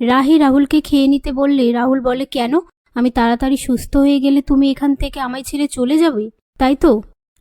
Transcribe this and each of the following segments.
রাহি রাহুলকে খেয়ে নিতে বললে রাহুল বলে, কেন? আমি তাড়াতাড়ি সুস্থ হয়ে গেলে তুমি এখান থেকে আমায় ছেড়ে চলে যাবে, তাই তো?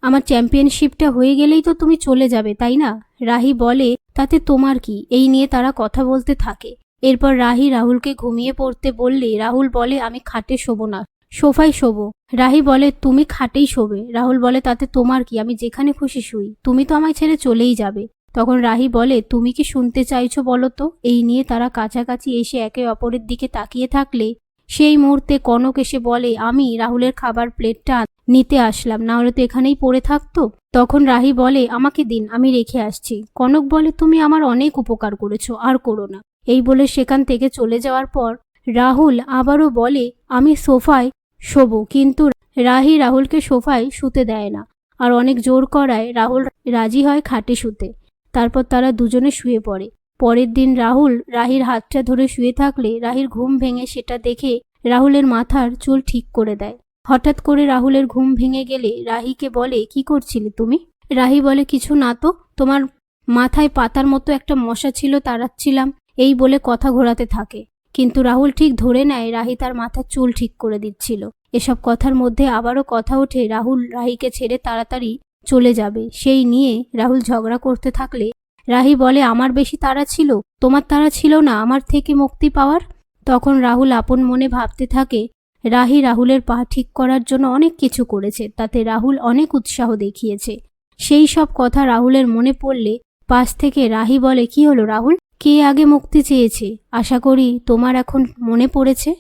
আমার চ্যাম্পিয়নশিপটা হয়ে গেলেই তো তুমি চলে যাবে, তাই না? রাহি বলে, তাতে তোমার কি? এই নিয়ে তারা কথা বলতে থাকে। এরপর রাহি রাহুলকে ঘুমিয়ে পড়তে বললে রাহুল বলে, আমি খাটে শোবো না, সোফায় শোবো। রাহি বলে, তুমি খাটেই শোবে। রাহুল বলে, তাতে তোমার কি? আমি যেখানে খুশি শুই, তুমি তো আমায় ছেড়ে চলেই যাবে। তখন রাহি বলে, তুমি কি শুনতে চাইছো বলো তো? এই নিয়ে তারা কাছাকাছি এসে একে অপরের দিকে তাকিয়ে থাকলে সেই মুহূর্তে কনক এসে বলে, আমি রাহুলের খাবার প্লেটটা নিতে আসলাম, না হলে তো এখানেই পড়ে থাকতো। তখন রাহি বলে, আমাকে দিন, আমি রেখে আসছি। কনক বলে, তুমি আমার অনেক উপকার করেছো, আর করো না। এই বলে সেখান থেকে চলে যাওয়ার পর রাহুল আবারও বলে, আমি সোফায় শোবো, কিন্তু রাহি রাহুলকে সোফায় শুতে দেয় না, আর অনেক জোর করায় রাহুল রাজি হয় খাটে শুতে। তারপর তারা দুজনে শুয়ে পড়ে। পরের দিন রাহুল রাহির হাতটা ধরে শুয়ে থাকলে রাহির ঘুম ভেঙে সেটা দেখে রাহুলের মাথার চুল ঠিক করে দেয়। হঠাৎ করে রাহুলের ঘুম ভেঙে গেলে রাহিকে বলে, কি করছিলে তুমি? রাহি বলে, কিছু না তো, তোমার মাথায় পাতার মতো একটা মশা ছিল, তাড়াচ্ছিলাম, এই বলে কথা ঘোরাতে থাকে। কিন্তু রাহুল ঠিক ধরে নেয় রাহি তার মাথার চুল ঠিক করে দিচ্ছিল। এসব কথার মধ্যে আবারও কথা ওঠে রাহুল রাহিকে ছেড়ে তাড়াতাড়ি চলে যাবে, সেই নিয়ে রাহুল ঝগড়া করতে থাকলে রাহি বলে, আমার বেশি তাড়া ছিল, তোমার তাড়া ছিল না আমার থেকে মুক্তি পাওয়ার? তখন রাহুল আপন মনে ভাবতে থাকে, রাহি রাহুলের পা ঠিক করার জন্য অনেক কিছু করেছে, তাতে রাহুল অনেক উৎসাহ দেখিয়েছে। সেই সব কথা রাহুলের মনে পড়লে পাশ থেকে রাহি বলে, কি হলো রাহুল, কে আগে মুক্তি চেয়েছে? আশা করি তোমার এখন মনে পড়েছে।